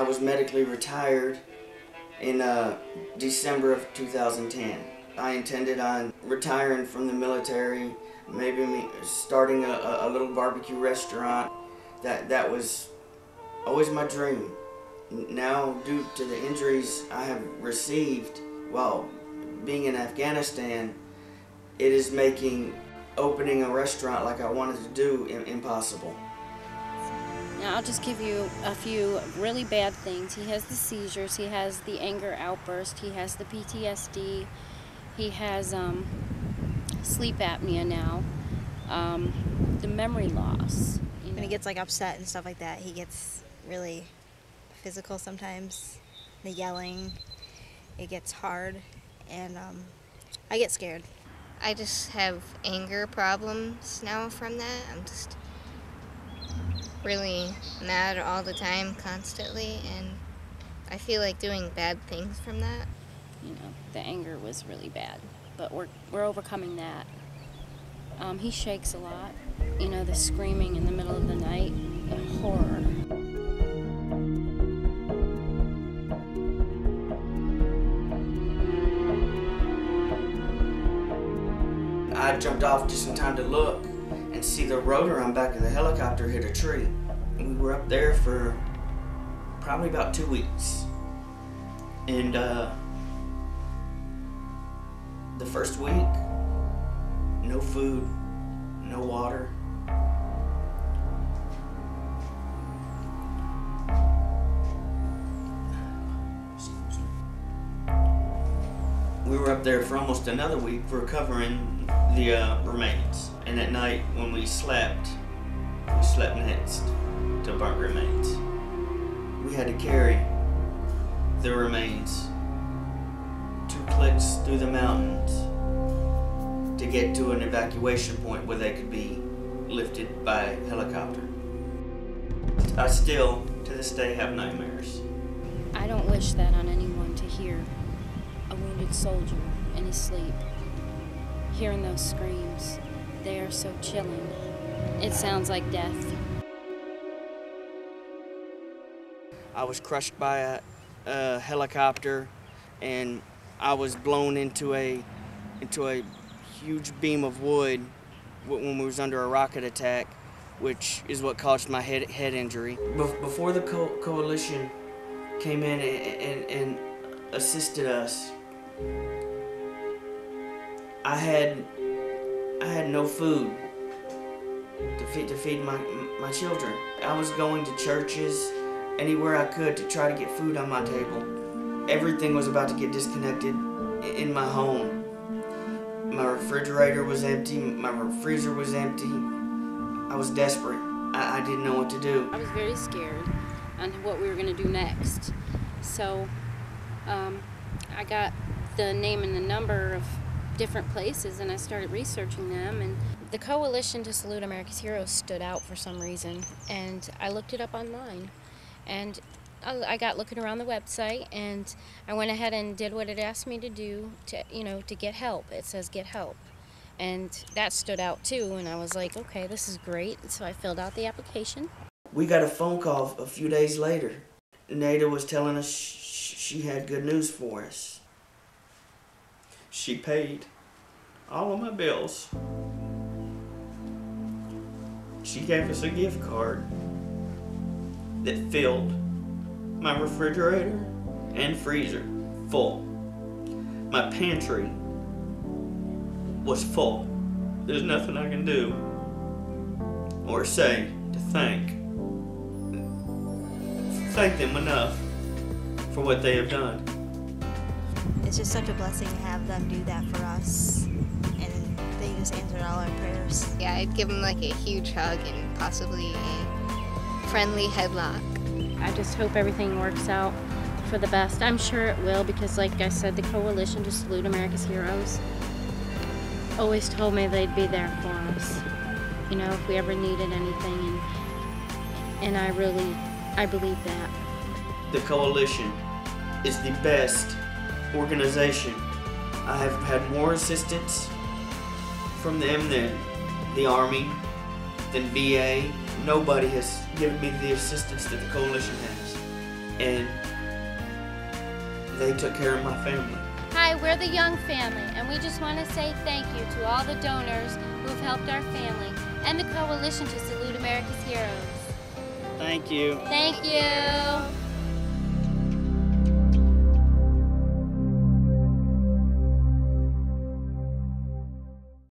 I was medically retired in December of 2010. I intended on retiring from the military, maybe starting a little barbecue restaurant. That was always my dream. Now, due to the injuries I have received while being in Afghanistan, it is making opening a restaurant like I wanted to do impossible. Now, I'll just give you a few really bad things. He has the seizures, he has the anger outburst, he has the PTSD, he has sleep apnea now, the memory loss. When he gets like upset and stuff like that, he gets really physical sometimes. The yelling, it gets hard, and I get scared. I just have anger problems now from that. I'm just really mad all the time, constantly, and I feel like doing bad things from that. You know, the anger was really bad, but we're overcoming that. He shakes a lot. You know, the screaming in the middle of the night, the horror. I jumped off just in time to look and see the rotor on back of the helicopter hit a tree. We were up there for probably about 2 weeks. And the first week, no food, no water. We were up there for almost another week recovering the remains. And at night when we slept next to burnt remains. We had to carry the remains 2 clicks through the mountains to get to an evacuation point where they could be lifted by helicopter. I still, to this day, have nightmares. I don't wish that on anyone, to hear a wounded soldier in his sleep. Hearing those screams, they are so chilling. It sounds like death. I was crushed by a helicopter, and I was blown into a huge beam of wood when we was under a rocket attack, which is what caused my head injury. Before the coalition came in and assisted us, I had no food to feed my children. I was going to churches, anywhere I could, to try to get food on my table. Everything was about to get disconnected in my home. My refrigerator was empty, my freezer was empty. I was desperate. I didn't know what to do. I was very scared on what we were going to do next. So I got the name and the number of different places, and I started researching them. And the Coalition to Salute America's Heroes stood out for some reason, and I looked it up online. And I got looking around the website, and I went ahead and did what it asked me to do to get help. It says get help. And that stood out too, and I was like, okay, this is great. So I filled out the application. We got a phone call a few days later. Nada was telling us she had good news for us. She paid all of my bills. She gave us a gift card that filled my refrigerator and freezer full. My pantry was full. There's nothing I can do or say to thank them enough for what they have done. It's just such a blessing to have them do that for us, and they just answered all our prayers. Yeah, I'd give them like a huge hug and possibly a friendly headlock. I just hope everything works out for the best. I'm sure it will, because like I said, the Coalition to Salute America's Heroes always told me they'd be there for us, you know, if we ever needed anything, and I believe that. The Coalition is the best organization. I have had more assistance from them than the Army, than VA. Nobody has given me the assistance that the Coalition has. and they took care of my family. Hi, we're the Young family, and we just want to say thank you to all the donors who have helped our family and the Coalition to Salute America's Heroes. Thank you. Thank you.